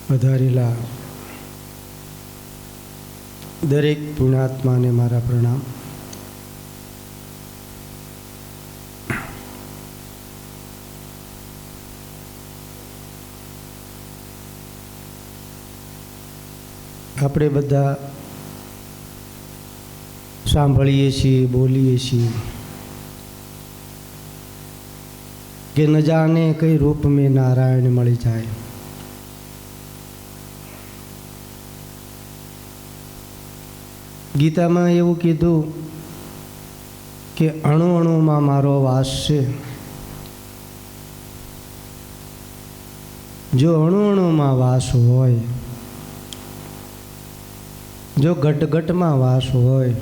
વધારેલા દરેક પુણ્યાત્માને મારા પ્રણામ. આપણે બધા સાંભળીએ છીએ, બોલીએ છીએ કે ન જાણે કઈ રૂપ મેં નારાયણ મળી જાય. ગીતામાં એવું કીધું કે અણુ અણુમાં મારો વાસ છે. જો અણુ અણુમાં વાસ હોય, જો ઘટઘટમાં વાસ હોય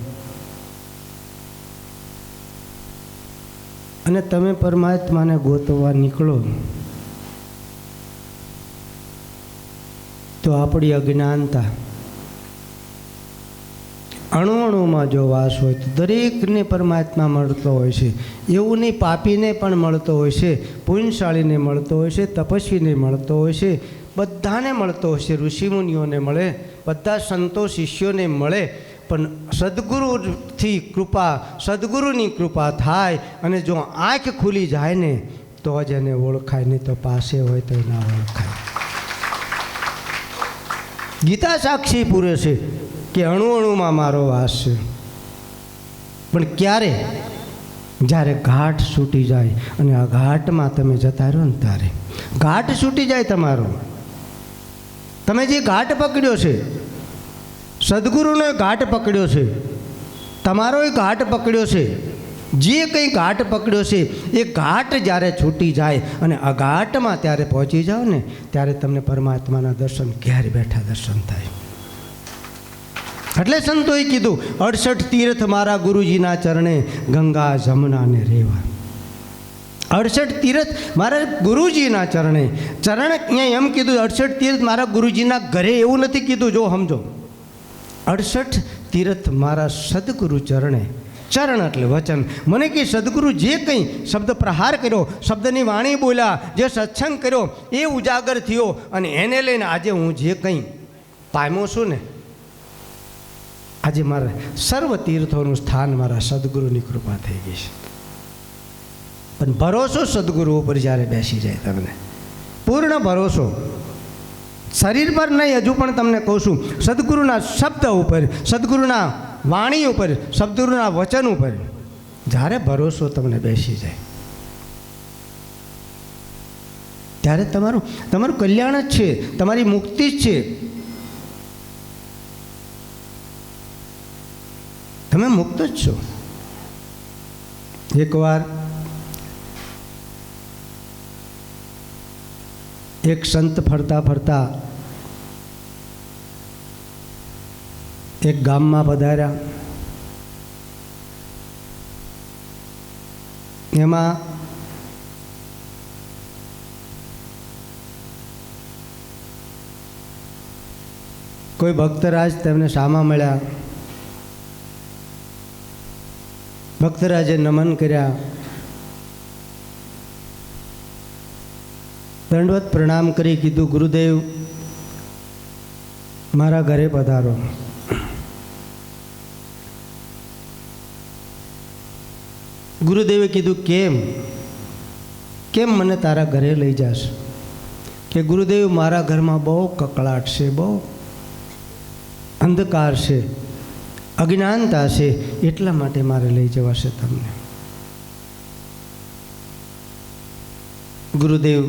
અને તમે પરમાત્માને ગોતવા નીકળો તો આપણી અજ્ઞાનતા, અણુ અણુમાં જો વાસ હોય તો દરેકને પરમાત્મા મળતો હોય છે. એવું નહીં, પાપીને પણ મળતો હોય છે, પુણ્યશાળીને મળતો હોય છે, તપસ્વીને મળતો હોય છે, બધાને મળતો હોય છે. ઋષિમુનિઓને મળે, બધા સંતો શિષ્યોને મળે. પણ સદગુરુથી કૃપા, સદગુરુની કૃપા થાય અને જો આંખ ખુલી જાય ને તો જ એને ઓળખાય, નહીં તો પાસે હોય તો ના ઓળખાય. ગીતા સાક્ષી પૂરે છે કે અણુ અણુમાં મારો વાસ છે. પણ ક્યારે? જ્યારે ઘાટ છૂટી જાય અને આ ઘાટમાં તમે જતા રહો ને ત્યારે ઘાટ છૂટી જાય તમારો. તમે જે ઘાટ પકડ્યો છે, સદગુરુનો ઘાટ પકડ્યો છે, તમારો ઘાટ પકડ્યો છે, જે કંઈ ઘાટ પકડ્યો છે એ ઘાટ જ્યારે છૂટી જાય અને આ ઘાટમાં ત્યારે પહોંચી જાઓ ને ત્યારે તમને પરમાત્માના દર્શન ઘેર બેઠા દર્શન થાય. એટલે સંતોએ કીધું 68 તીર્થ મારા ગુરુજીના ચરણે, ગંગા જમુના ને રેવા. 68 તીર્થ મારા ગુરુજીના ચરણે. ચરણ અહીંયા એમ કીધું 68 તીર્થ મારા ગુરુજીના ઘરે, એવું નથી કીધું. જો સમજો, 68 તીર્થ મારા સદગુરુ ચરણે. ચરણ એટલે વચન. મને કે સદગુરુ જે કંઈ શબ્દ પ્રહાર કર્યો, શબ્દની વાણી બોલ્યા, જે સત્સંગ કર્યો એ ઉજાગર થયો અને એને લઈને આજે હું જે કંઈ પામ્યો છું ને, આજે મારા સર્વ તીર્થોનું સ્થાન મારા સદગુરુની કૃપા થઈ ગઈ છે. પણ ભરોસો સદગુરુ ઉપર જ્યારે બેસી જાય, તમને પૂર્ણ ભરોસો, શરીર પર નહીં, હજુ પણ તમને કહું છું, સદગુરુના શબ્દ ઉપર, સદગુરુના વાણી ઉપર, સદગુરુના વચન ઉપર જ્યારે ભરોસો તમને બેસી જાય ત્યારે તમારું કલ્યાણ જ છે, તમારી મુક્તિ જ છે. તમે મુક્ત જ છો. એકવાર એક સંત ફરતા ફરતા એક ગામમાં પધાર્યા. એમાં કોઈ ભક્તરાજ તેમને સામા મળ્યા. ભક્તરાજે નમન કર્યા, દંડવત પ્રણામ કરી કીધું, ગુરુદેવ મારા ઘરે પધારો. ગુરુદેવે કીધું, કેમ મને તારા ઘરે લઈ જાશ? કે ગુરુદેવ મારા ઘરમાં બહુ કકળાટ છે, બહુ અંધકાર છે, અજ્ઞાનતા છે, એટલા માટે મારે લઈ જવાશે તમને. ગુરુદેવ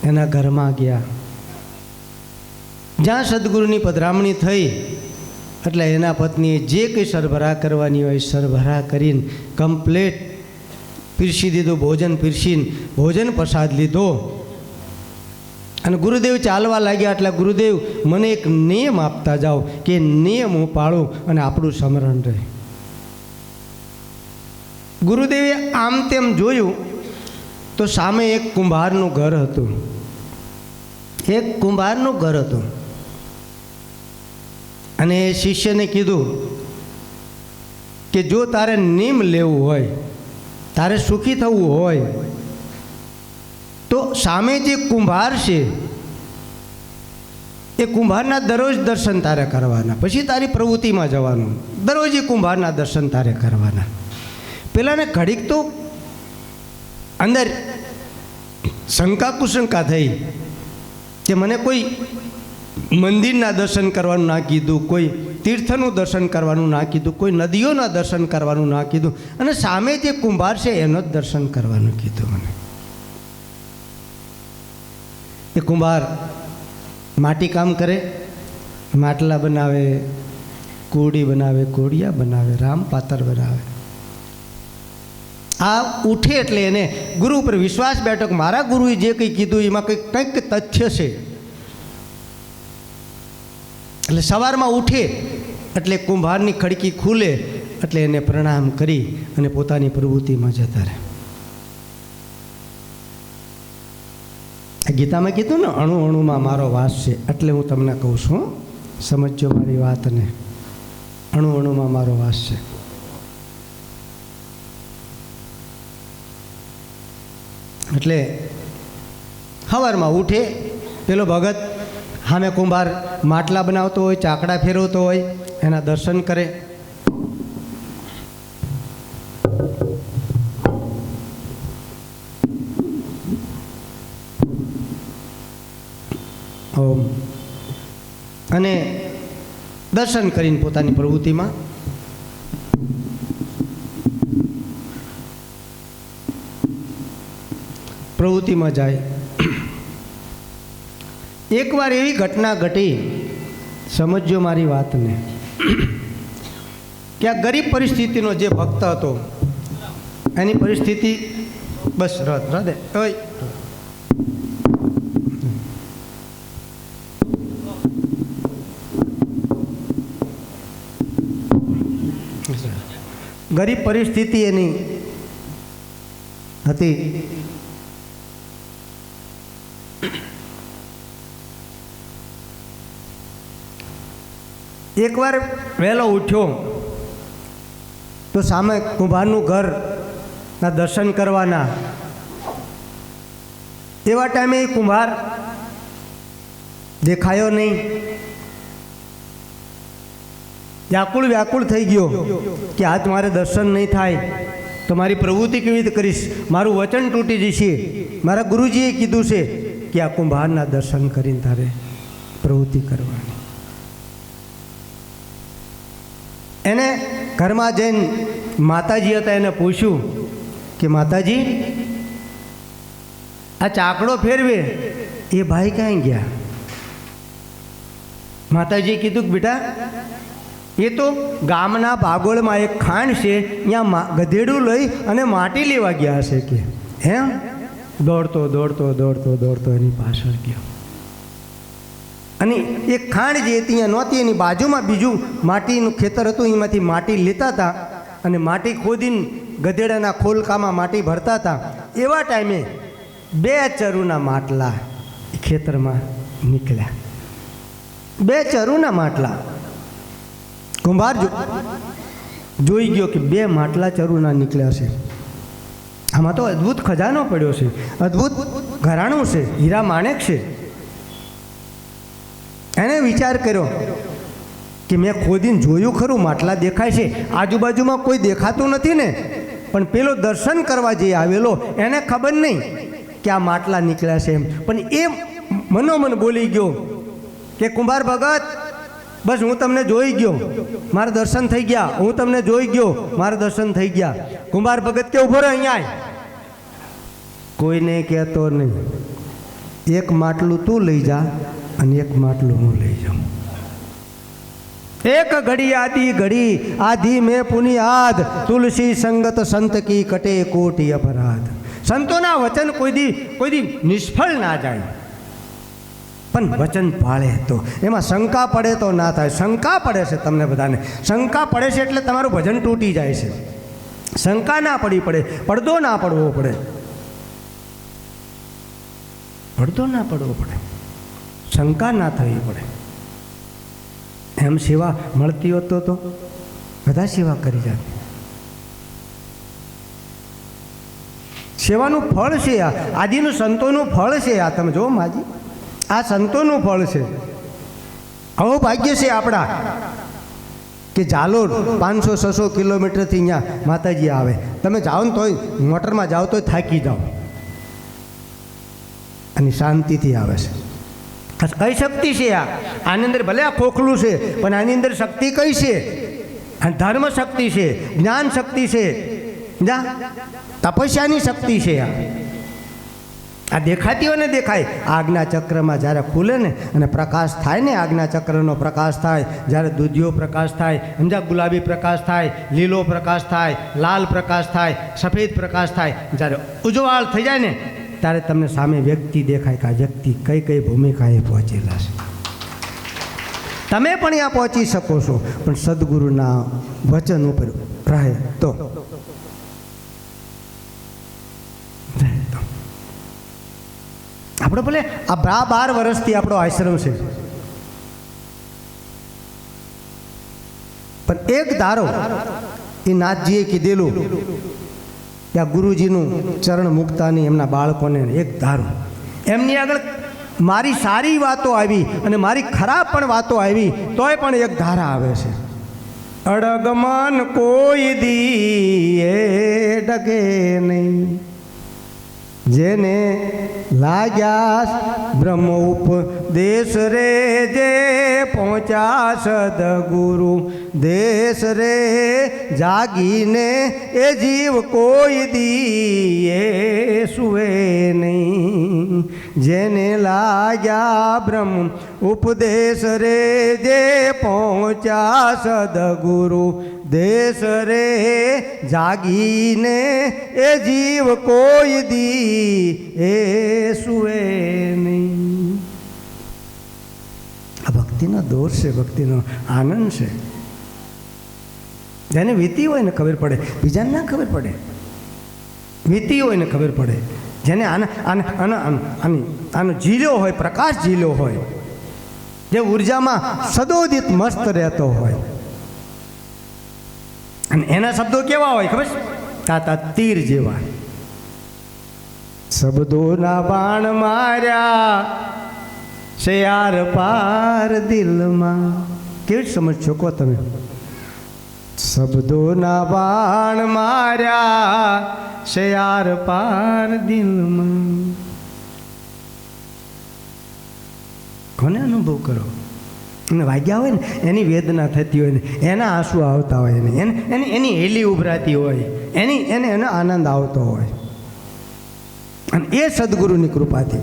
એના ઘરમાં ગયા. જ્યાં સદગુરુની પધરામણી થઈ એટલે એના પત્નીએ જે કંઈ સરભરા કરવાની હોય સરભરા કરીને કમ્પ્લેટ પીરસી દીધું. ભોજન પીરસીને ભોજન પ્રસાદ લીધો અને ગુરુદેવ ચાલવા લાગ્યા. એટલે ગુરુદેવ મને એક નિયમ આપતા જાઓ કે નિયમ હું પાળું અને આપણું સ્મરણ રહે. ગુરુદેવે આમ તેમ જોયું તો સામે એક કુંભારનું ઘર હતું. એક કુંભારનું ઘર હતું અને એ શિષ્યને કીધું કે જો તારે નિયમ લેવું હોય, તારે સુખી થવું હોય તો સામે જે કુંભાર છે એ કુંભારના દરરોજ દર્શન તારે કરવાના, પછી તારી પ્રવૃત્તિમાં જવાનું, દરરોજ એ કુંભારના દર્શન તારે કરવાના. પેલાને ઘડીક તો અંદર શંકા કુશંકા થઈ કે મને કોઈ મંદિરના દર્શન કરવાનું ના કીધું, કોઈ તીર્થનું દર્શન કરવાનું ના કીધું, કોઈ નદીઓના દર્શન કરવાનું ના કીધું, અને સામે જે કુંભાર છે એનો જ દર્શન કરવાનું કીધું મને. એ કુંભાર માટી કામ કરે, માટલા બનાવે, કોડી બનાવે, કોડિયા બનાવે, રામ પાતર બનાવે. આ ઉઠે એટલે એને ગુરુ ઉપર વિશ્વાસ બેઠો કે મારા ગુરુએ જે કંઈ કીધું એમાં કંઈક તથ્ય છે. એટલે સવારમાં ઉઠે એટલે કુંભારની ખડકી ખુલે એટલે એને પ્રણામ કરી અને પોતાની પ્રવૃત્તિમાં જતા રહે. ગીતામાં કીધું ને, અણુ અણુમાં મારો વાસ છે. એટલે હું તમને કહું છું, સમજજો મારી વાતને. અણુ અણુમાં મારો વાસ છે. એટલે સવારમાં ઉઠે, પેલો ભગત સામે કુંભાર માટલા બનાવતો હોય, ચાકડા ફેરવતો હોય, એના દર્શન કરે. અને દર્શન કરીને પોતાની પ્રવૃત્તિમાં જાય. એકવાર એવી ઘટના ઘટી, સમજજો મારી વાતને, કે આ ગરીબ પરિસ્થિતિનો જે ભક્ત હતો એની પરિસ્થિતિ બસ હૃદય ગરીબ પરિસ્થિતિ એની હતી. એકવાર વહેલો ઉઠ્યો તો સામે કુંભારનું ઘરના દર્શન કરવાના. એવા ટાઈમે એ કુંભાર દેખાયો નહીં. વ્યાકુળ થઈ ગયો કે આજ મારે દર્શન નહીં થાય તો મારી પ્રવૃત્તિ કેવી રીતે કરીશ, મારું વચન તૂટી જશે. મારા ગુરુજીએ કીધું છે કે આ કુંભારના દર્શન કરીને તારે પ્રવૃત્તિ કરવાની. એને ઘરમાં જઈને માતાજી હતા એને પૂછ્યું કે માતાજી, આ ચાકડો ફેરવે એ ભાઈ ક્યાં ગયા? માતાજીએ કીધું કે બેટા, એ તો ગામના ભાગોળમાં એક ખાંડ છે, ત્યાં ગધેડું લઈ અને માટી લેવા ગયા હશે કે. એમ દોડતો એની પાછળ ગયો. અને એ ખાંડ જે ત્યાં નહોતી, એની બાજુમાં બીજું માટીનું ખેતર હતું, એમાંથી માટી લેતા હતા અને માટી ખોદીને ગધેડાના ખોલકામાં માટી ભરતા હતા. એવા ટાઈમે 2 ચરુના માટલા ખેતરમાં નીકળ્યા. 2 ચરુના માટલા. કુંભાર જોઈ ગયો કે 2 માટલા ચરુના નીકળ્યા છે. આમાં તો અદ્ભુત ખજાનો પડ્યો છે, અદ્ભુત ઘરાણું છે, હીરા માણેક છે. એને વિચાર કર્યો કે મેં ખોદીને જોયું ખરું, માટલા દેખાય છે, આજુબાજુમાં કોઈ દેખાતું નથી ને. પણ પેલો દર્શન કરવા જે આવેલો એને ખબર નહીં કે આ માટલા નીકળ્યા છે એમ. પણ એ મનોમન બોલી ગયો કે કુંભાર ભગત, બસ હું તમને જોઈ ગયો, મારા દર્શન થઈ ગયા. હું તમને જોઈ ગયો, મારા દર્શન થઈ ગયા. કુંભાર ભગત કે ઉભો રહે, અહીંયા કોઈને કહેતો નહીં. એક માટલું તું લઈ જા અને એક માટલું હું લઈ જાઉં. એક ઘડી આધી મેં પુનિયાદ, તુલસી સંગત સંત કી કટે કોટી અપરાધ. સંતોના વચન કોઈ દી નિષ્ફળ ના જાય, પણ વચન પાળે તો એમાં શંકા પડે તો ના થાય. શંકા પડે છે તમને બધાને, શંકા પડે છે એટલે તમારું ભજન તૂટી જાય છે. શંકા ના પડવી પડે, પડદો ના પડવો પડે, શંકા ના થવી પડે. એમ સેવા મળતી હોત તો બધા સેવા કરી જાય. સેવાનું ફળ છે આ, આદિનું સંતોનું ફળ છે આ. તમે જો માજી, આ સંતોનું ફળ છે. આવો ભાગ્ય છે આપણા કે ઝાલોદ 500-600 કિલોમીટરથી અહીંયા માતાજી આવે. તમે જાઓ ને તોય મોટરમાં જાઓ તોય થાકી જાઓ, અને શાંતિથી આવે છે. કઈ શક્તિ છે આની અંદર? ભલે આ ખોખલું છે, પણ આની અંદર શક્તિ કઈ છે? ધર્મ શક્તિ છે, જ્ઞાન શક્તિ છે, તપસ્યાની શક્તિ છે. આ દેખાતી હોય ને દેખાય. આજ્ઞા ચક્રમાં જ્યારે ખુલે ને અને પ્રકાશ થાય ને, આજ્ઞા ચક્રનો પ્રકાશ થાય, જ્યારે દૂધિયો પ્રકાશ થાય, સમજા, ગુલાબી પ્રકાશ થાય, લીલો પ્રકાશ થાય, લાલ પ્રકાશ થાય, સફેદ પ્રકાશ થાય, જ્યારે ઉજવાળ થઈ જાય ને ત્યારે તમને સામે વ્યક્તિ દેખાય કે આ વ્યક્તિ કઈ કઈ ભૂમિકાએ પહોંચેલા છે. તમે પણ ત્યાં પહોંચી શકો છો, પણ સદગુરુના વચન ઉપર રહે તો. આપણે ભલે આ 12 વર્ષથી આપણો આશ્રમ છે, પણ એક ધારો એ નાથજીએ કીધેલું કે આ ગુરુજીનું ચરણ મૂકતાની એમના બાળકોને એક ધારો, એમની આગળ મારી સારી વાતો આવી અને મારી ખરાબ પણ વાતો આવી તોય પણ એક ધારા આવે છે. અડગમન કોઈ દીએ ડગે નહીં, જેને લાગ્યા બ્રહ્મ ઉપદેશ રે, જે પહોંચ્યા સદગુરુ દેશ રે, જાગીને એ જીવ કોઈ દીએ સુવે નહીં. જેને લાગ્યા બ્રહ્મ ઉપદેશ રે, જે પહોંચ્યા સદગુરુ દેશ રે, જાગીને એ જીવ કોઈ દી એ સુવે નહીં. આ ભક્તિનો દોર છે, ભક્તિનો આનંદ છે. જેને વીતી હોય ને ખબર પડે, બીજાને ના ખબર પડે. વીતી હોય ને ખબર પડે. જેને આનો ઝીલ્યો હોય, પ્રકાશ ઝીલ્યો હોય, જે ઉર્જામાં સદોદિત મસ્ત રહેતો હોય, અને એના શબ્દો કેવા હોય ખબર છે? તાતા તીર જેવા. શબ્દોના બાણ માર્યા છે યાર પાર દિલમાં. કેવી સમજ છો કહો તમે? શબ્દોના બાણ માર્યા છે યાર પાર દિલમાં. કોને અનુભવ કરો? એને વાગ્યા હોય ને, એની વેદના થતી હોય ને, એના આંસુ આવતા હોય ને, એની હેલી ઉભરાતી હોય, એનો આનંદ આવતો હોય. અને એ સદગુરુની કૃપાથી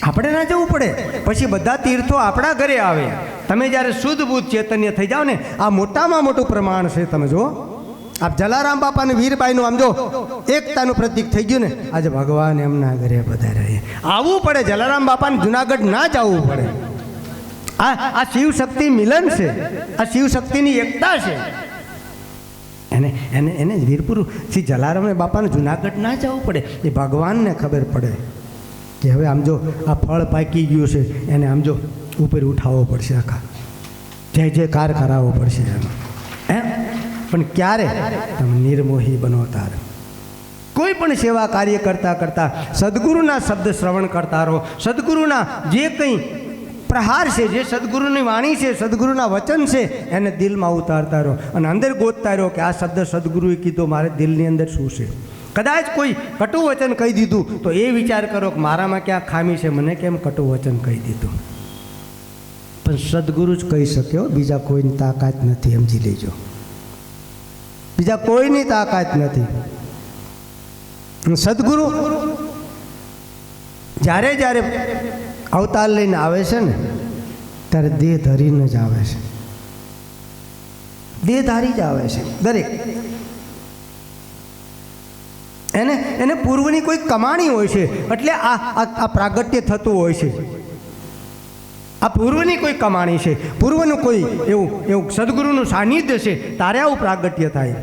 આપણે ના જવું પડે. પછી બધા તીર્થો આપણા ઘરે આવે. તમે જ્યારે શુદ્ધ બુદ્ધ ચૈતન્ય થઈ જાઓ ને, આ મોટામાં મોટું પ્રમાણ છે. તમે જુઓ, આપ જલારામ બાપા અને વીરબાઈનું આમ જો એકતાનું પ્રતીક થઈ ગયું ને. આજે ભગવાન એમના ઘરે પધાર્યા. આવવું પડે, જલારામ બાપાને જુનાગઢ ના જવું પડે. આ શિવ શક્તિ મિલન છે, આ શિવ શક્તિની એકતા છે. એને વીરપુર શ્રી જલારામ બાપાને જુનાગઢ ના જવું પડે. એ ભગવાનને ખબર પડે કે હવે આમ જો આ ફળ પાકી ગયું છે, એને આમ જો ઉપર ઉઠાવવો પડશે, આખા જય જયકાર કરાવવો પડશે એનો. પણ ક્યારે? તમે નિર્મોહી બનો તાર. કોઈ પણ સેવા કાર્ય કરતા કરતા સદગુરુના શબ્દ શ્રવણ કરતા રહો. સદગુરુના જે કંઈ પ્રહાર છે, જે સદગુરુની વાણી છે, સદગુરુના વચન છે, એને દિલમાં ઉતારતા રહો અને અંદર ગોતતા રહો કે આ શબ્દ સદગુરુએ કીધો, મારે દિલની અંદર શું છે. કદાચ કોઈ કટુ વચન કહી દીધું તો એ વિચાર કરો કે મારામાં ક્યાં ખામી છે, મને કેમ કટુ વચન કહી દીધું. પણ સદગુરુ જ કહી શક્યો, બીજા કોઈની તાકાત નથી. સમજી લેજો, બીજા કોઈની તાકાત નથી. સદગુરુ જ્યારે જ્યારે અવતાર લઈને આવે છે ને, ત્યારે દેહ ધરીને જ આવે છે. દેહ ધારી જ આવે છે દરેક. એને પૂર્વની કોઈ કમાણી હોય છે, એટલે આ પ્રાગટ્ય થતું હોય છે. આ પૂર્વની કોઈ કમાણી છે, પૂર્વનું કોઈ એવું સદગુરુનું સાનિધ્ય છે, તારે આવું પ્રાગટ્ય થાય,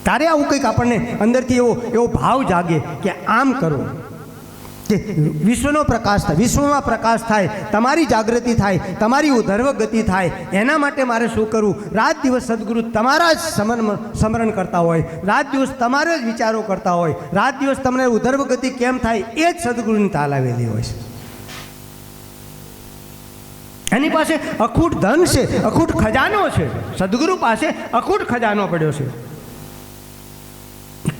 તારે આવું કંઈક આપણને અંદરથી એવો ભાવ જાગે કે આમ કરો, કે વિશ્વનો પ્રકાશ થાય, વિશ્વમાં પ્રકાશ થાય, તમારી જાગૃતિ થાય, તમારી ઉધર્વ ગતિ થાય. એના માટે મારે શું કરવું? રાત દિવસ સદગુરુ તમારા જ સ્મરણ કરતા હોય, રાત દિવસ તમારે જ વિચારો કરતા હોય, રાત દિવસ તમને ઉધર્વ ગતિ કેમ થાય એ જ સદગુરુની તાલાવેલી હોય છે. એની પાસે અખૂટ ધન છે, અખૂટ ખજાનો છે. સદગુરુ પાસે અખૂટ ખજાનો પડ્યો છે.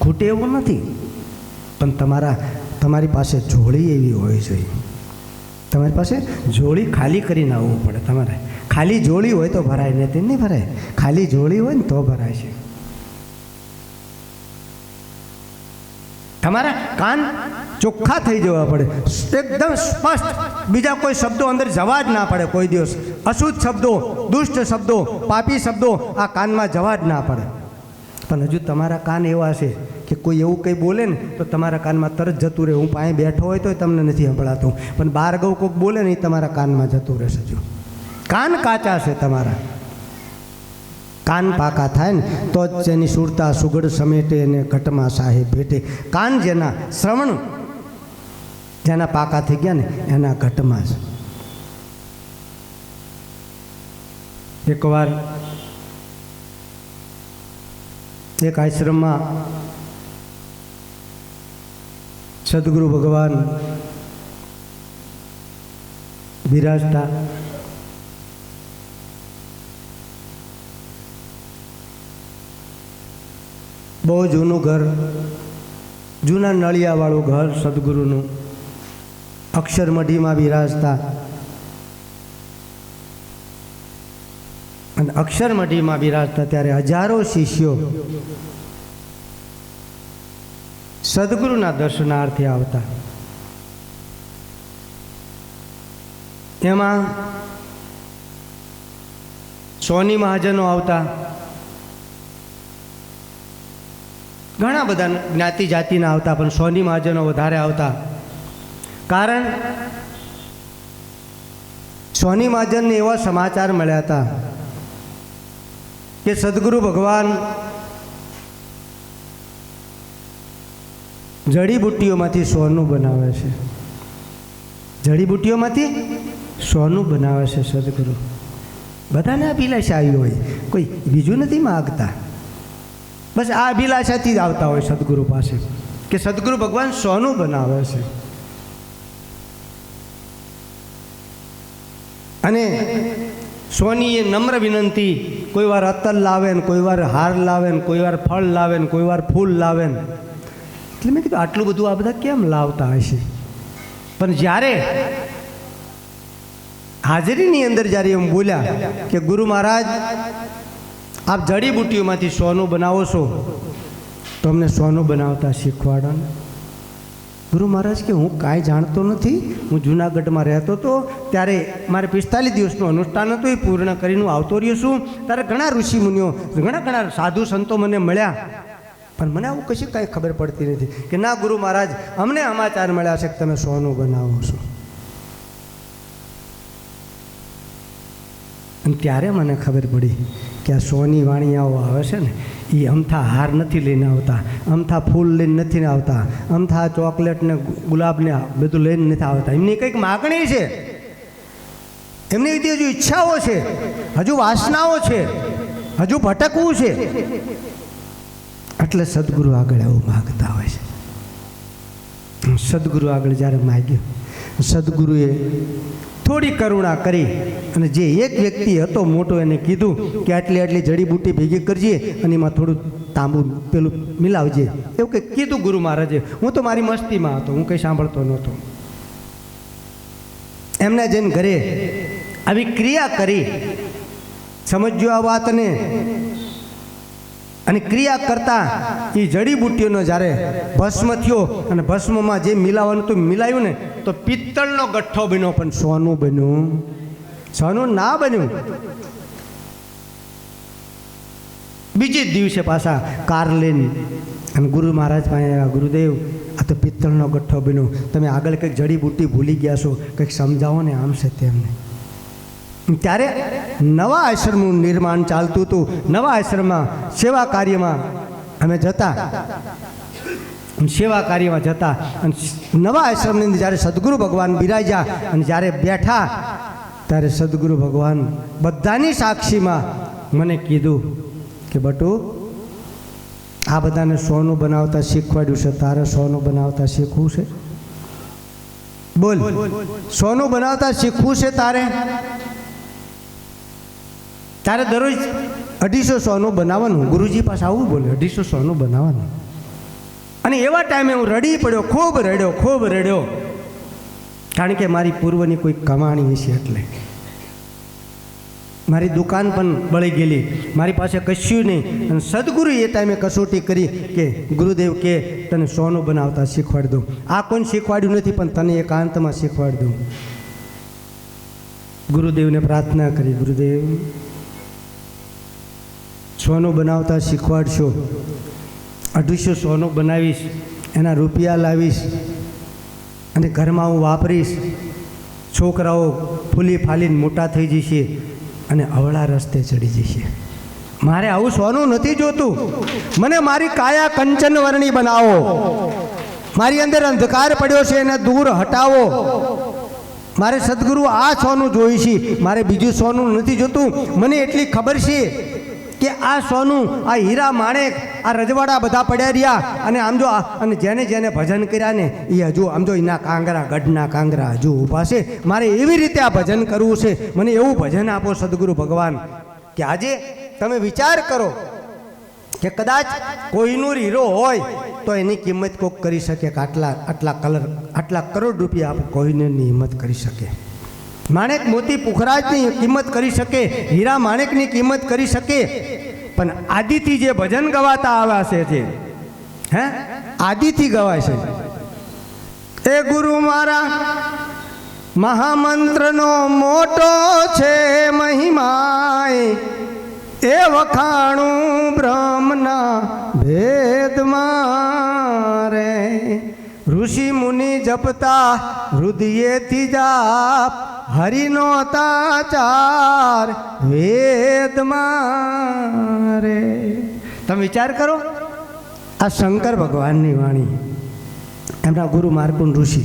ખૂટે એવું નથી, પણ તમારી પાસે જોડી એવી હોવી જોઈએ. તમારી પાસે જોડી ખાલી કરીને આવવું પડે. તમારે ખાલી જોડી હોય તો ભરાય, નહીં ભરાય. ખાલી જોડી હોય ને તો ભરાય છે. તમારા કાન ચોખ્ખા થઈ જવા પડે, એકદમ સ્પષ્ટ. બીજા કોઈ શબ્દો અંદર જવા જ ના પડે કોઈ દિવસ. અશુદ્ધ શબ્દો, દુષ્ટ શબ્દો, પાપી શબ્દો આ કાનમાં જવા જ ના પડે. પણ હજુ તમારા કાન એવા છે કે કોઈ એવું કંઈ બોલે ને તો તમારા કાનમાં તરત જતું રહે. હું પાસે બેઠો હોય તો તમને નથી સંભળાતું, પણ બહાર ગૌ કોઈક બોલે ને એ તમારા કાનમાં જતું રહેશે. જો કાન કાચા છે તમારા, કાન પાકા થાય ને તો જ તેની સુરતા સુગડ સમેટે અને ઘટમાં સાહેબ ભેટે. કાન જેના શ્રવણ જેના પાકા થઈ ગયા ને એના ઘટમાં જ. એકવાર એક આશ્રમમાં સદગુરુ ભગવાન બિરાજતા. બહુ જૂનું ઘર, જૂના નળિયાવાળું ઘર સદગુરુનું. અક્ષરમઢીમાં બિરાજતા. અને અક્ષરમઢીમાં બિરાજતા ત્યારે હજારો શિષ્યો સદગુરુના દર્શનાર્થે આવતા. એમાં સોની મહાજનો આવતા, ઘણા બધા જ્ઞાતિ જાતિના આવતા, પણ સોની મહાજનો વધારે આવતા. કારણ સોની મહાજનને એવા સમાચાર મળ્યા હતા કે સદગુરુ ભગવાન જડીબુટ્ટીઓમાંથી સોનું બનાવે છે. જડીબુટ્ટીઓમાંથી સોનું બનાવે છે સદગુરુ. બધાને અભિલાષા આવી હોય, કોઈ બીજું નથી માગતા. બસ આ અભિલાષાથી જ આવતા હોય સદગુરુ પાસે કે સદગુરુ ભગવાન સોનું બનાવે છે. અને સોની એ નમ્ર વિનંતી, કોઈ વાર અતલ લાવે ને કોઈ વાર હાર લાવે ને કોઈ વાર ફળ લાવે ને કોઈ વાર ફૂલ લાવે ને. એટલે મેં કીધું આટલું બધું આ બધા કેમ લાવતા હશે? પણ જ્યારે હાજરીની અંદર જ્યારે એમ બોલ્યા કે ગુરુ મહારાજ આપ જડીબુટ્ટીઓમાંથી સોનું બનાવો છો તો અમને સોનું બનાવતા શીખવાડો ને. ગુરુ મહારાજ કે હું કાંઈ જાણતો નથી. હું જૂનાગઢમાં રહેતો હતો ત્યારે મારે 45 દિવસનું અનુષ્ઠાન હતું, એ પૂર્ણ કરીને હું આવતો રહ્યો છું. ત્યારે ઘણા ઋષિમુનિઓ, ઘણા સાધુ સંતો મને મળ્યા, પણ મને આવું કશું કાંઈ ખબર પડતી નથી કે ના ગુરુ મહારાજ અમને સમાચાર મળ્યા છે કે તમે સોનું બનાવો છો. અને ત્યારે મને ખબર પડી કે આ સોની વાણિયાઓ આવે છે ને એ અમથા હાર નથી લઈને આવતા, અમથા ફૂલ લઈને નથી આવતા, અમથા ચોકલેટ ને ગુલાબ ને બધું લઈને નથી આવતા. એમની કંઈક માગણી છે, એમની રીતે હજુ ઈચ્છાઓ છે, હજુ વાસનાઓ છે, હજુ ભટકવું છે. એટલે સદગુરુ આગળ એવું માગતા હોય છે. સદગુરુ આગળ જ્યારે માગ્યું, સદગુરુએ થોડી કરુણા કરી અને જે એક વ્યક્તિ હતો મોટો એને કીધું કે આટલી જડીબુટ્ટી ભેગી કરજે અને એમાં થોડું તાંબુ પેલું મિલાવજે, એવું કંઈક કીધું ગુરુ મહારાજે. હું તો મારી મસ્તીમાં હતો, હું કંઈ સાંભળતો નહોતો. એમના જઈને ઘરે આવી ક્રિયા કરી, સમજ્યો આ વાતને. અને ક્રિયા કરતા એ જડીબુટ્ટીઓનો જ્યારે ભસ્મ થયો અને ભસ્મમાં જે મિલાવવાનું હતું મિલાયું ને તો પિત્તળનો ગઠ્ઠો બન્યો, પણ સોનું બન્યું, સોનું ના બન્યું. બીજે જ દિવસે પાછા કાર લઈને અને ગુરુ મહારાજ પાસે આવ્યા. ગુરુદેવ આ તો પિત્તળનો ગઠ્ઠો બન્યો, તમે આગળ કંઈક જડીબુટ્ટી ભૂલી ગયા છો, કંઈક સમજાવો ને આમ છે તેમને. ત્યારે નવા આશ્રમનું નિર્માણ ચાલતું હતું. નવા આશ્રમમાં સેવા કાર્યમાં અમે જતા, સેવા કાર્યમાં જતા. અને નવા આશ્રમની અંદર જ્યારે સદગુરુ ભગવાન બિરાજ્યા અને જ્યારે બેઠા ત્યારે સદગુરુ ભગવાન બધાની સાક્ષીમાં મને કીધું કે બટુ આ બધાને સોનું બનાવતા શીખવાડ્યું છે, તારે સોનું બનાવતા શીખવું છે? બોલ, સોનું બનાવતા શીખવું છે તારે? તારે દરરોજ 250 સોનું બનાવવાનું. ગુરુજી પાસે આવું બોલે, 250 સોનું બનાવવાનું. અને એવા ટાઈમે હું રડી પડ્યો, ખૂબ રડ્યો, કારણ કે મારી પૂર્વની કોઈ કમાણી હશે એટલે. મારી દુકાન પણ બળી ગયેલી, મારી પાસે કશું નહીં. અને સદગુરુ એ ટાઈમે કસોટી કરી કે ગુરુદેવ કે તને સોનું બનાવતા શીખવાડી દઉં. આ કોઈ શીખવાડ્યું નથી, પણ તને એકાંતમાં શીખવાડી દઉં. ગુરુદેવને પ્રાર્થના કરી, ગુરુદેવ સોનું બનાવતા શીખવાડશો, 250 સોનું બનાવીશ, એના રૂપિયા લાવીશ અને ઘરમાં હું વાપરીશ. છોકરાઓ ફૂલી ફાલીને મોટા થઈ જશે અને અવળા રસ્તે ચડી જશે. મારે આવું સોનું નથી જોતું. મને મારી કાયા કંચન વર્ણી બનાવો. મારી અંદર અંધકાર પડ્યો છે એને દૂર હટાવો. મારે સદગુરુ આ સોનું જોઈશે, મારે બીજું સોનું નથી જોતું. મને એટલી ખબર છે કે આ સોનું, આ હીરા માણેક, આ રજવાડા બધા પડ્યા રહ્યા. અને આમ જો અને જેને ભજન કર્યા ને એ હજુ આમ જો એના કાંગરા, ગઢના કાંગરા હજુ ઊભા છે. મારે એવી રીતે આ ભજન કરવું છે. મને એવું ભજન આપો સદગુરુ ભગવાન કે આજે તમે વિચાર કરો કે કદાચ કોઈનું હીરો હોય તો એની કિંમત કોઈક કરી શકે કે આટલા કરોડ રૂપિયા આપણે કોઈને હિંમત કરી શકે. માણેક મોતી પુખરાજની કિંમત કરી શકે, હીરા માણેકની કિંમત કરી શકે. પણ આદિથી જે ભજન ગવાતા આવ્યા છે, હે આદિથી ગવાય છે. એ ગુરુ મારા મહામંત્રનો મોટો છે મહિમાય, એ વખાણું બ્રહ્મના ભેદમાં રે. ઋષિ મુનિ જપતા હૃદયેથી જાપ, હરિનો તાચાર વેદમાં રે. તમે વિચાર કરો, આ શંકર ભગવાનની વાણી, એમના ગુરુ માર્કુંડ ઋષિ,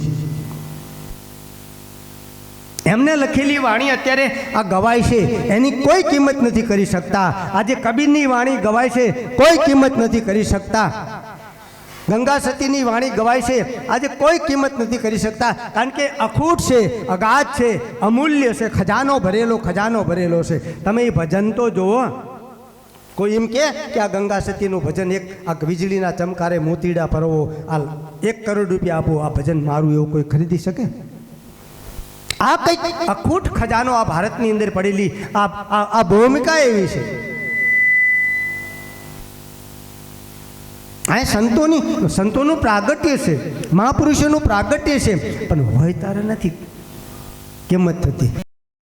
એમને લખેલી વાણી અત્યારે આ ગવાય છે, એની કોઈ કિંમત નથી કરી શકતા. આજે કબીરની વાણી ગવાય છે, કોઈ કિંમત નથી કરી શકતા. ગંગા સતીની વાણી ગવાય છે, આજે કોઈ કિંમત નથી કરી શકતા. કારણ કે અખૂટ છે, અગાધ છે, અમૂલ્ય છે, ખજાનો ભરેલો છે. તમે એ ભજન તો જુઓ. કોઈ એમ કે આ ગંગા સતીનું ભજન, એક આ વીજળીના ચમકારે મોતીડા પરવો, આ 1 કરોડ રૂપિયા આપો, આ ભજન મારું, એવું કોઈ ખરીદી શકે? આ કંઈક અખૂટ ખજાનો આ ભારતની અંદર પડેલી આ ભૂમિકા એવી છે. આ સંતોનું પ્રાગટ્ય છે, મહાપુરુષોનું પ્રાગટ્ય છે. પણ હોય તારે નથી કિંમત થતી.